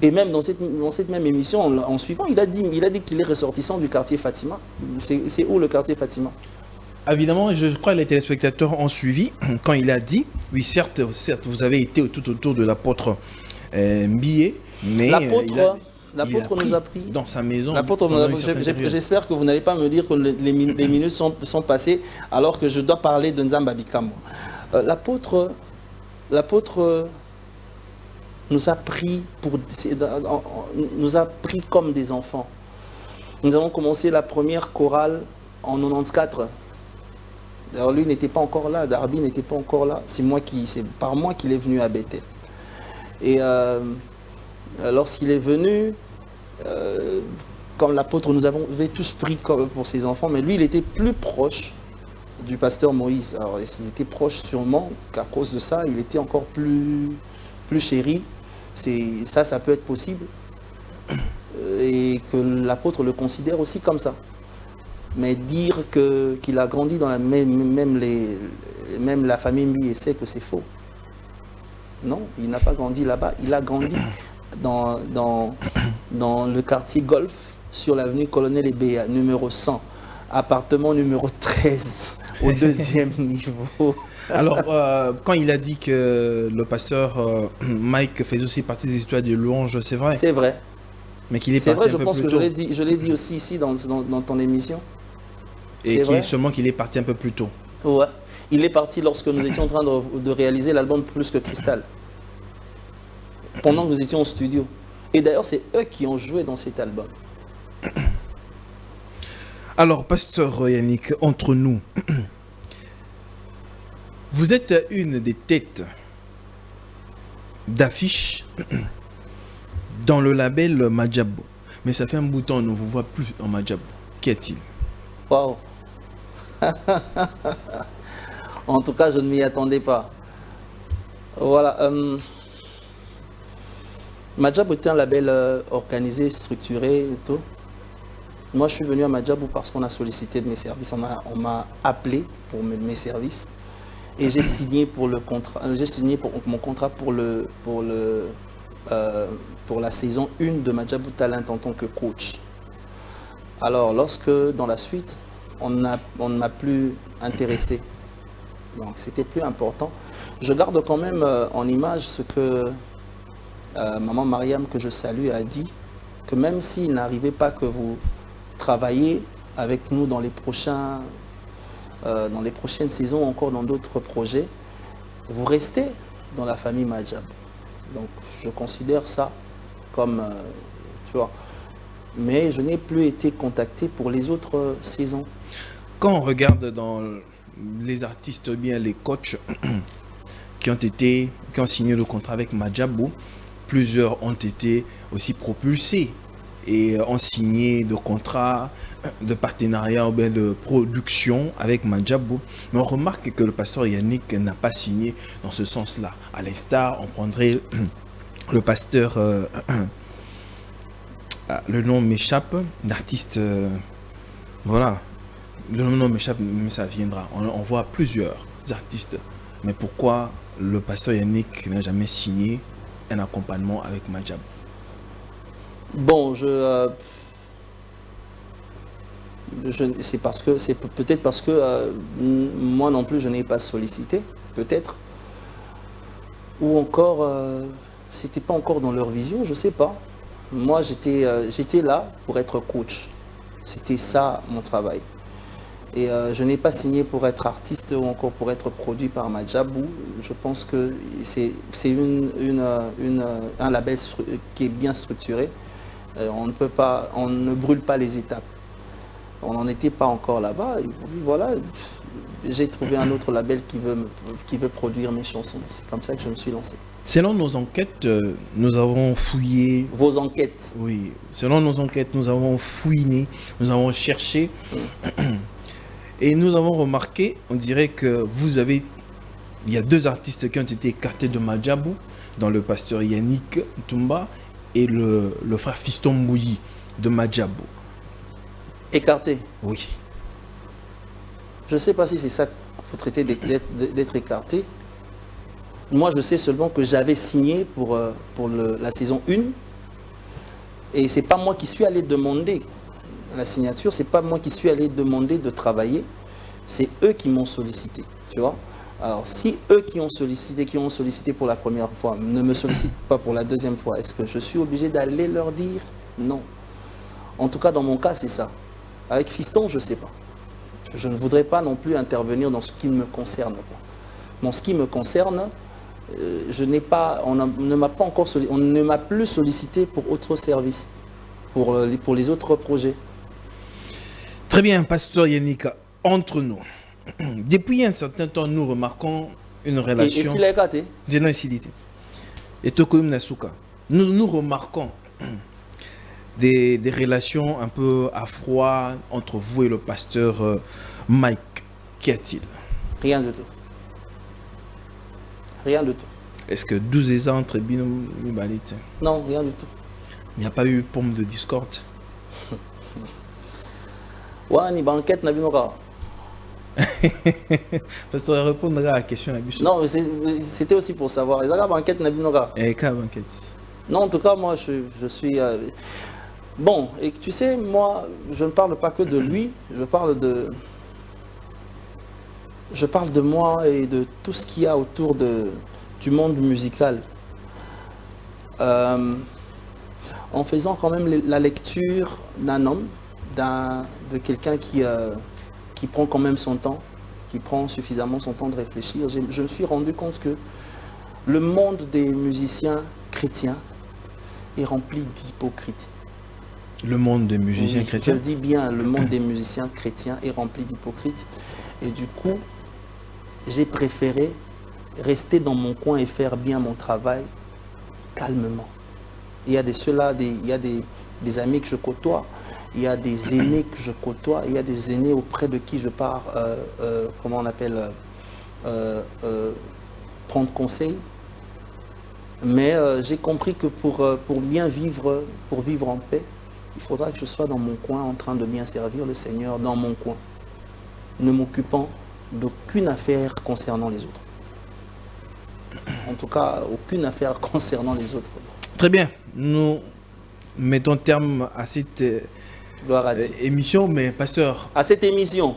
Et même dans cette même émission, en suivant, il a dit qu'il est ressortissant du quartier Fatima. C'est où le quartier Fatima? Évidemment, je crois que les téléspectateurs ont suivi quand il a dit, oui certes vous avez été tout autour de l'apôtre Mbié, mais L'apôtre nous a pris. dans sa maison. L'apôtre nous a pris. J'espère que vous n'allez pas me dire que les minutes sont passées alors que je dois parler de Nzamba Bikamo. L'apôtre nous a pris comme des enfants. Nous avons commencé la première chorale en 94. Alors lui n'était pas encore là, Darby n'était pas encore là. C'est par moi qu'il est venu à Bethel. Et lorsqu'il est venu, comme l'apôtre, nous avons tous pris pour ses enfants, mais lui il était plus proche du pasteur Moïse. Alors il était proche sûrement qu'à cause de ça, il était encore plus chéri. Ça peut être possible. Et que l'apôtre le considère aussi comme ça. Mais dire qu'il a grandi dans même la famille Mbié, c'est que c'est faux. Non, il n'a pas grandi là-bas. Il a grandi dans le quartier Golf, sur l'avenue Colonel Ebéa, numéro 100, appartement numéro 13, au 2e niveau. Alors, quand il a dit que le pasteur Mike faisait aussi partie des histoires de louange, c'est vrai. C'est vrai. Mais qu'il est C'est parti vrai, je un peu pense plus que tôt. je l'ai dit aussi ici dans ton émission. Et C'est vrai. seulement qu'il est parti un peu plus tôt. Ouais. Il est parti lorsque nous étions en train de réaliser l'album Plus que Cristal. Pendant que nous étions au studio. Et d'ailleurs, c'est eux qui ont joué dans cet album. Alors, pasteur Yannick, entre nous, vous êtes une des têtes d'affiche dans le label Madjabo. Mais ça fait un bout de temps, on ne vous voit plus en Madjabo. Qu'y a-t-il? Waouh. En tout cas, je ne m'y attendais pas. Voilà. Madjabo était un label organisé, structuré et tout. Moi, je suis venu à Madjabo parce qu'on a sollicité de mes services. On m'a appelé pour mes services. Et j'ai signé pour le contrat. J'ai signé pour mon contrat pour la saison 1 de Madjabo Talent en tant que coach. Alors, lorsque dans la suite, on ne m'a plus intéressé, donc c'était plus important. Je garde quand même en image ce que maman Mariam, que je salue, a dit, que même s'il n'arrivait pas que vous travaillez avec nous dans les prochaines saisons, encore dans d'autres projets, vous restez dans la famille Madjabo. Donc je considère ça comme, tu vois, mais je n'ai plus été contacté pour les autres saisons. Quand on regarde dans les artistes, bien les coachs qui ont signé le contrat avec Madjabo, plusieurs ont été aussi propulsés et ont signé de contrats de partenariat ou bien de production avec Madjabo. Mais on remarque que le pasteur Yannick n'a pas signé dans ce sens-là. À l'instar, on prendrait le pasteur, le nom m'échappe, d'artiste, voilà, Le nom m'échappe, mais ça viendra. On voit plusieurs artistes. Mais pourquoi le pasteur Yannick n'a jamais signé un accompagnement avec Madjabou? Bon, c'est parce que c'est peut-être parce que moi non plus je n'ai pas sollicité, peut-être. Ou encore, c'était pas encore dans leur vision, je sais pas. Moi j'étais là pour être coach. C'était ça mon travail. Et je n'ai pas signé pour être artiste ou encore pour être produit par Madjabou. Je pense que c'est un label qui est bien structuré. On ne brûle pas les étapes. On n'en était pas encore là-bas. Et puis voilà, j'ai trouvé un autre label qui veut produire mes chansons. C'est comme ça que je me suis lancé. Selon nos enquêtes, nous avons fouillé... Vos enquêtes? Oui, selon nos enquêtes, nous avons fouiné, nous avons cherché. Et nous avons remarqué, on dirait que il y a 2 artistes qui ont été écartés de Madjabou, dans le pasteur Yannick Toumba et le frère Fiston Mbouyi de Madjabou. Écartés? Oui. Je ne sais pas si c'est ça qu'il faut traiter d'être écarté. Moi, je sais seulement que j'avais signé pour la saison 1. Et ce n'est pas moi qui suis allé demander la signature, c'est pas moi qui suis allé demander de travailler, c'est eux qui m'ont sollicité, tu vois. Alors si eux qui ont sollicité pour la première fois ne me sollicitent pas pour la deuxième fois, est-ce que je suis obligé d'aller leur dire? Non. En tout cas dans mon cas c'est ça. Avec Fiston je sais pas. Je ne voudrais pas non plus intervenir dans ce qui ne me concerne pas. Dans ce qui me concerne, on ne m'a plus sollicité pour autre service, pour les autres projets. Très bien, pasteur Yannick, entre nous, depuis un certain temps, nous remarquons une relation... Et s'il est écarté? Et Tokoum Nasuka. Nous remarquons des relations un peu à froid entre vous et le pasteur Mike. Qu'y a-t-il? Rien du tout. Rien du tout. Est-ce que 12 ans entre Bino Mibalit? Non, rien du tout. Il n'y a pas eu pomme de discorde? Ouais, ni banquette n'a pas. Parce que répondra à la question. Non, c'était aussi pour savoir. Les banquette n'a pas. Et quelle banquette? Non, en tout cas, moi, je suis... Bon, et tu sais, moi, je ne parle pas que de lui. Je parle de moi et de tout ce qu'il y a autour du monde musical. En faisant quand même la lecture d'un homme, de quelqu'un qui prend quand même son temps, qui prend suffisamment son temps de réfléchir, je me suis rendu compte que le monde des musiciens chrétiens est rempli d'hypocrites. Le monde des musiciens chrétiens? Je le dis bien, le monde des musiciens chrétiens est rempli d'hypocrites. Et du coup, j'ai préféré rester dans mon coin et faire bien mon travail calmement. Il y a des amis que je côtoie, il y a des aînés que je côtoie, il y a des aînés auprès de qui je pars, comment on appelle, prendre conseil. Mais j'ai compris que pour bien vivre, pour vivre en paix, il faudra que je sois dans mon coin en train de bien servir le Seigneur dans mon coin, ne m'occupant d'aucune affaire concernant les autres. En tout cas, aucune affaire concernant les autres. Très bien, nous mettons terme à cette émission, mais pasteur... À cette émission.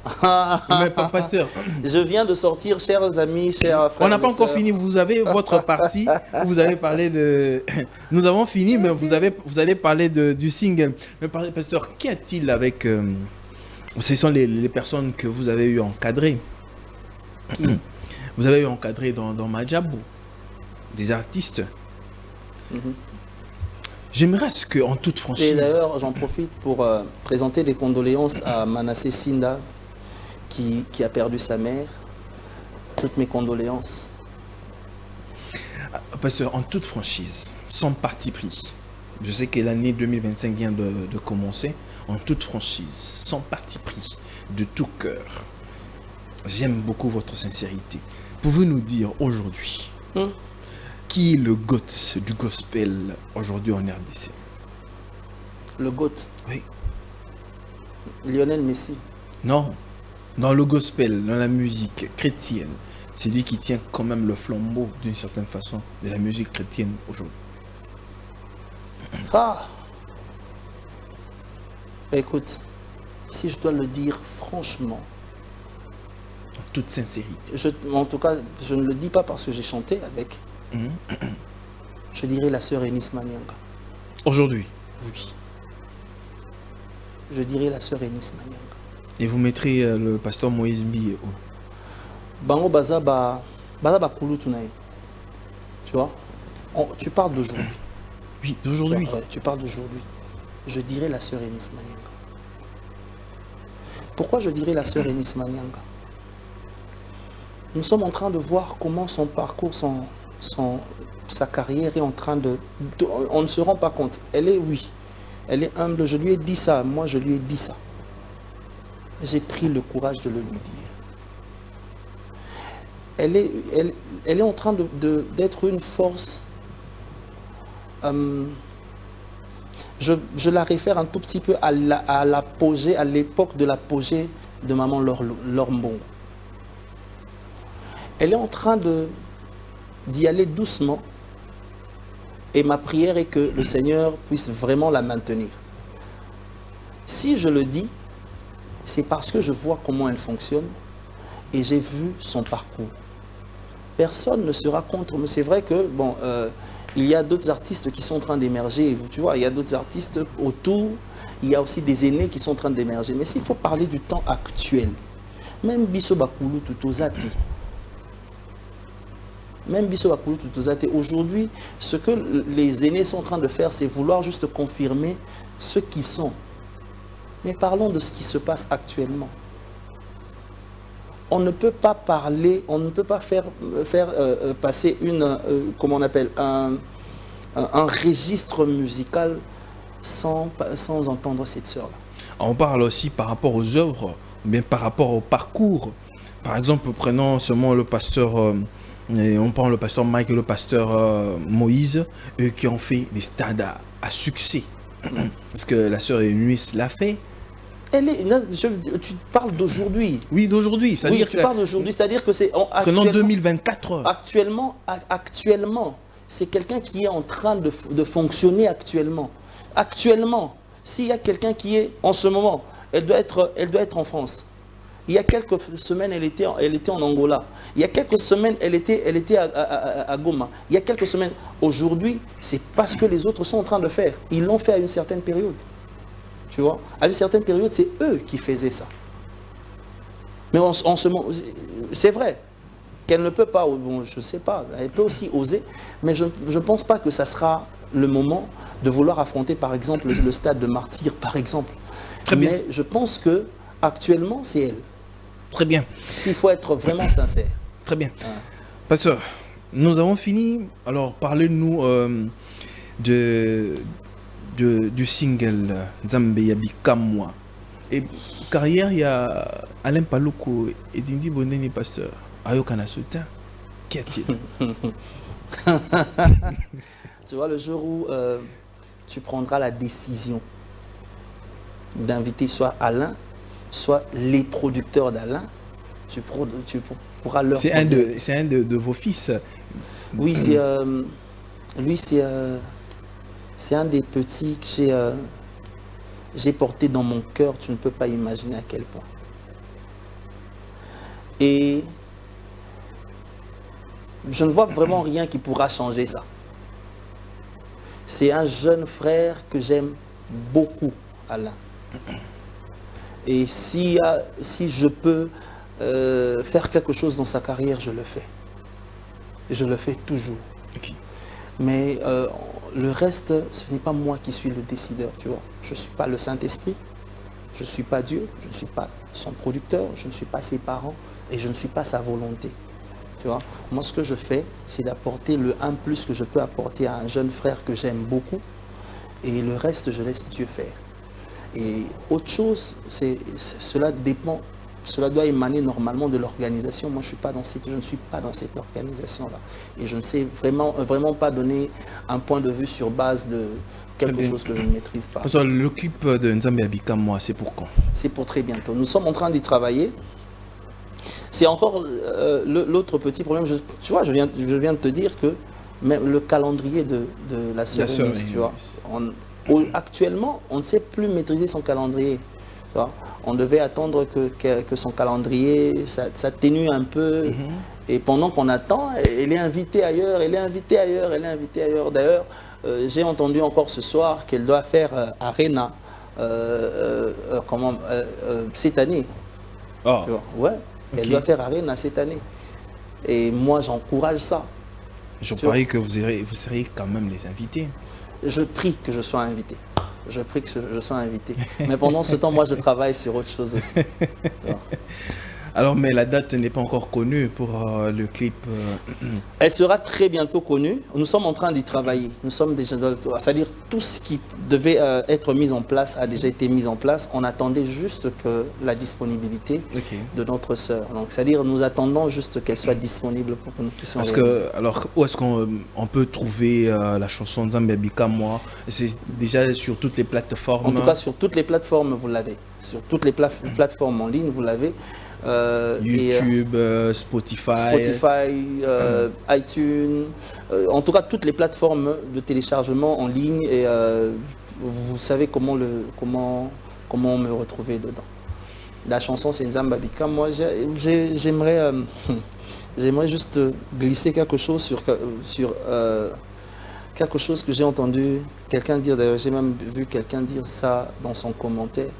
Mais pasteur... Je viens de sortir, chers amis, chers frères. On n'a pas encore fini, vous avez votre partie, vous avez parlé de... Nous avons fini, mais vous allez parler du single. Mais pasteur, qu'y a-t-il avec... Ce sont les personnes que vous avez eu encadrées. Qui? Vous avez eu encadré dans Madjabou, des artistes. J'aimerais ce que, en toute franchise... Et d'ailleurs, j'en profite pour présenter des condoléances à Manassé Sinda, qui a perdu sa mère. Toutes mes condoléances. Pasteur, en toute franchise, sans parti pris, je sais que l'année 2025 vient de commencer, en toute franchise, sans parti pris, de tout cœur, j'aime beaucoup votre sincérité. Pouvez-vous nous dire aujourd'hui qui est le GOAT du gospel aujourd'hui en RDC? Le GOAT? Oui. Lionel Messi. Non. Dans le gospel, dans la musique chrétienne, c'est lui qui tient quand même le flambeau, d'une certaine façon, de la musique chrétienne aujourd'hui. Ah. Écoute, si je dois le dire franchement, En toute sincérité. en tout cas, je ne le dis pas parce que j'ai chanté avec. Je dirais la sœur Eunice Manianga. Aujourd'hui. Oui. Je dirais la sœur Eunice Manianga. Et vous mettrez le pasteur Moïse Mbi. Bango Baza Kulu Tunaï. Tu vois, tu parles d'aujourd'hui. Oui, d'aujourd'hui. Ouais, tu parles d'aujourd'hui. Je dirais la sœur Eunice Manianga. Pourquoi je dirais la sœur Eunice Manianga? Nous sommes en train de voir comment son parcours, sa carrière est en train de... On ne se rend pas compte. Elle est, oui, elle est humble. Je lui ai dit ça. Moi, je lui ai dit ça. J'ai pris le courage de le lui dire. Elle est en train d'être une force. Je la réfère un tout petit peu à l'apogée, à l'époque de l'apogée de Maman Laure Mbongo. Elle est en train d'y aller doucement. Et ma prière est que le Seigneur puisse vraiment la maintenir. Si je le dis, c'est parce que je vois comment elle fonctionne et j'ai vu son parcours. Personne ne sera contre, mais c'est vrai que, bon, il y a d'autres artistes qui sont en train d'émerger. Tu vois, il y a d'autres artistes autour. Il y a aussi des aînés qui sont en train d'émerger. Mais s'il faut parler du temps actuel, même Bisso Bakulu Tutozati, aujourd'hui, ce que les aînés sont en train de faire, c'est vouloir juste confirmer ce qu'ils sont. Mais parlons de ce qui se passe actuellement. On ne peut pas parler, on ne peut pas faire passer comment on appelle, un registre musical sans entendre cette sœur-là. On parle aussi par rapport aux œuvres, bien par rapport au parcours. Par exemple, prenons seulement le pasteur, on prend le pasteur Mike et le pasteur Moïse, eux qui ont fait des stades à succès. Parce que la sœur Eunice l'a fait. Tu parles d'aujourd'hui. Oui, d'aujourd'hui. Oui, tu parles d'aujourd'hui, c'est-à-dire que c'est... Prenons 2024. Actuellement, c'est quelqu'un qui est en train de fonctionner actuellement. Actuellement, s'il y a quelqu'un qui est en ce moment, elle doit être en France. Il y a quelques semaines, elle était en Angola. Il y a quelques semaines, elle était à Goma. Il y a quelques semaines. Aujourd'hui, c'est parce que les autres sont en train de faire. Ils l'ont fait à une certaine période. Tu vois, à une certaine période, c'est eux qui faisaient ça. Mais en ce moment, c'est vrai qu'elle ne peut pas, bon, je ne sais pas, elle peut aussi oser, mais je ne pense pas que ça sera le moment de vouloir affronter, par exemple, le stade de martyr, par exemple. Très bien. Mais je pense que actuellement, c'est elle. Très bien. S'il faut être vraiment sincère. Très bien. Pasteur, nous avons fini. Alors, parlez-nous du single Nzambe Yabika Moi. Et carrière, il y a Alain Paluku et Dindi Boneni Pasteur. Ayokana Sotin. Qu'y a-t-il? Tu vois, le jour où tu prendras la décision d'inviter soit Alain, soit les producteurs d'Alain, tu pourras leur poser. C'est un de vos fils. Oui, lui, c'est un des petits que j'ai porté dans mon cœur. Tu ne peux pas imaginer à quel point. Et je ne vois vraiment rien qui pourra changer ça. C'est un jeune frère que j'aime beaucoup, Alain. Et si je peux faire quelque chose dans sa carrière, je le fais. Et je le fais toujours. Okay. Mais le reste, ce n'est pas moi qui suis le décideur, tu vois. Je ne suis pas le Saint-Esprit, je ne suis pas Dieu, je ne suis pas son producteur, je ne suis pas ses parents et je ne suis pas sa volonté. Tu vois. Moi, ce que je fais, c'est d'apporter le 1+ que je peux apporter à un jeune frère que j'aime beaucoup et le reste, je laisse Dieu faire. Et autre chose, cela dépend Cela doit émaner normalement de l'organisation. Moi, je ne suis pas dans cette organisation-là. Et je ne sais vraiment pas donner un point de vue sur base de quelque chose que je ne maîtrise pas. Parce que le clip de Nzambe Abika, moi, c'est pour quand? C'est pour très bientôt. Nous sommes en train d'y travailler. C'est encore l'autre petit problème. Tu vois, je viens de te dire que même le calendrier de la sœur Eunice, tu vois, actuellement, on ne sait plus maîtriser son calendrier. On devait attendre que son calendrier s'atténue un peu. Et pendant qu'on attend, elle est invitée ailleurs, elle est invitée ailleurs, elle est invitée ailleurs. D'ailleurs, j'ai entendu encore ce soir qu'elle doit faire Arena cette année. Oh. Tu vois, ouais, elle doit faire Arena cette année. Et moi, j'encourage ça. Je parie que vous seriez quand même les invités. Je prie que je sois invité. Je prie que je sois invité. Mais pendant ce temps, moi, je travaille sur autre chose aussi. Alors, mais la date n'est pas encore connue pour le clip. Elle sera très bientôt connue. Nous sommes en train d'y travailler. Nous sommes déjà dans c'est-à-dire tout ce qui devait être mis en place a déjà été mis en place. On attendait juste que la disponibilité de notre sœur. Donc, c'est-à-dire nous attendons juste qu'elle soit disponible pour que nous puissions réaliser. Alors, où est-ce qu'on peut trouver la chanson Nzambe Abika moi? C'est déjà sur toutes les plateformes. En tout cas, sur toutes les plateformes, vous l'avez. Sur toutes les plateformes en ligne, vous l'avez. YouTube, Spotify, iTunes, en tout cas toutes les plateformes de téléchargement en ligne et vous savez comment me retrouver dedans. La chanson c'est Nzambe Abika. Moi j'aimerais juste glisser quelque chose sur quelque chose que j'ai entendu quelqu'un dire, d'ailleurs j'ai même vu quelqu'un dire ça dans son commentaire.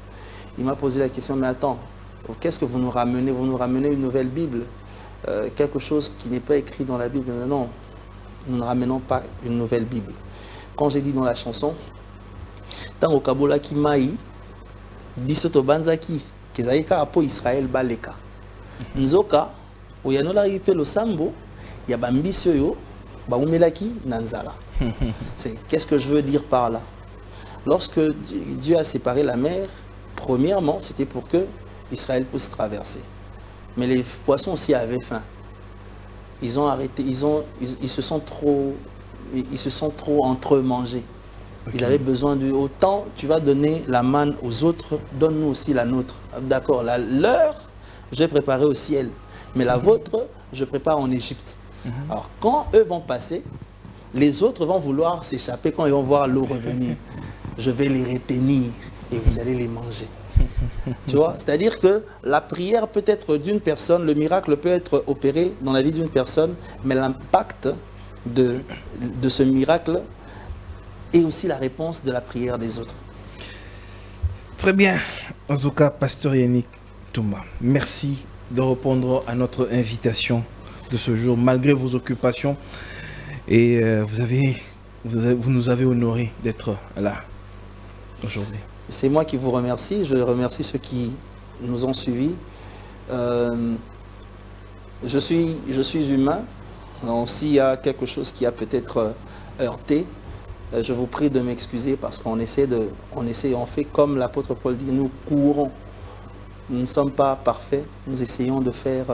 Il m'a posé la question, mais attends, qu'est-ce que vous nous ramenez? Vous nous ramenez une nouvelle Bible, quelque chose qui n'est pas écrit dans la Bible. Non, nous ne ramenons pas une nouvelle Bible. Quand j'ai dit dans la chanson, Tango Kabola ki mai, bisoto banzaki, kezaika apo Israël baleka. Nzoka, oyanola yipe lo sambo, ya bambisyo yo, baumelaki nanzala. Qu'est-ce que je veux dire par là? Lorsque Dieu a séparé la mer, premièrement, c'était pour que Israël puisse traverser. Mais les poissons aussi avaient faim. Ils ont arrêté, ils se sont trop entre-mangés. Ils avaient besoin de autant tu vas donner la manne aux autres, donne-nous aussi la nôtre. D'accord, leur, j'ai préparé au ciel, mais la vôtre, je prépare en Égypte. Alors quand eux vont passer, les autres vont vouloir s'échapper quand ils vont voir l'eau revenir. Je vais les retenir et vous allez les manger. Tu vois, c'est-à-dire que la prière peut être d'une personne, le miracle peut être opéré dans la vie d'une personne, mais l'impact de ce miracle est aussi la réponse de la prière des autres. Très bien. En tout cas, Pasteur Yannick Toumba, merci de répondre à notre invitation de ce jour, malgré vos occupations. Et vous nous avez honoré d'être là aujourd'hui. C'est moi qui vous remercie. Je remercie ceux qui nous ont suivis. Je suis humain. Donc s'il y a quelque chose qui a peut-être heurté, je vous prie de m'excuser parce qu'on on fait comme l'apôtre Paul dit, nous courons. Nous ne sommes pas parfaits. Nous essayons de faire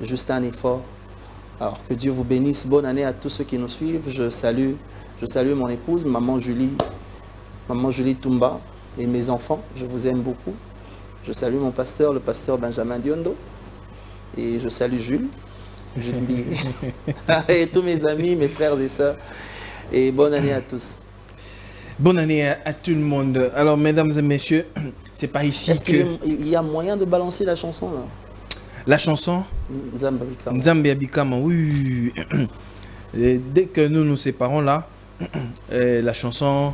juste un effort. Alors que Dieu vous bénisse. Bonne année à tous ceux qui nous suivent. Je salue mon épouse, maman Julie Toumba. Et mes enfants, je vous aime beaucoup. Je salue mon pasteur, le pasteur Benjamin Diondo. Et je salue Jules et tous mes amis, mes frères et sœurs. Et bonne année à tous. Bonne année à tout le monde. Alors, mesdames et messieurs, c'est pas ici Est-ce qu'il y a moyen de balancer la chanson là? La chanson Nzambe Abika, oui. Et dès que nous nous séparons là, la chanson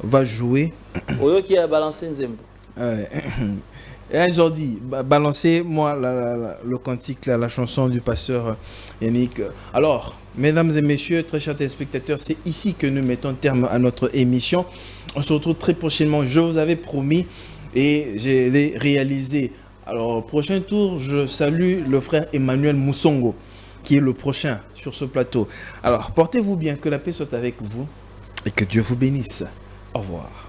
va jouer. Oyo qui a balancé Nzembo. Et aujourd'hui, balancez-moi le cantique, la chanson du pasteur Yannick. Alors, mesdames et messieurs, très chers téléspectateurs, c'est ici que nous mettons terme à notre émission. On se retrouve très prochainement. Je vous avais promis et je l'ai réalisé. Alors, prochain tour, je salue le frère Emmanuel Moussongo, qui est le prochain sur ce plateau. Alors, portez-vous bien, que la paix soit avec vous et que Dieu vous bénisse. Au revoir.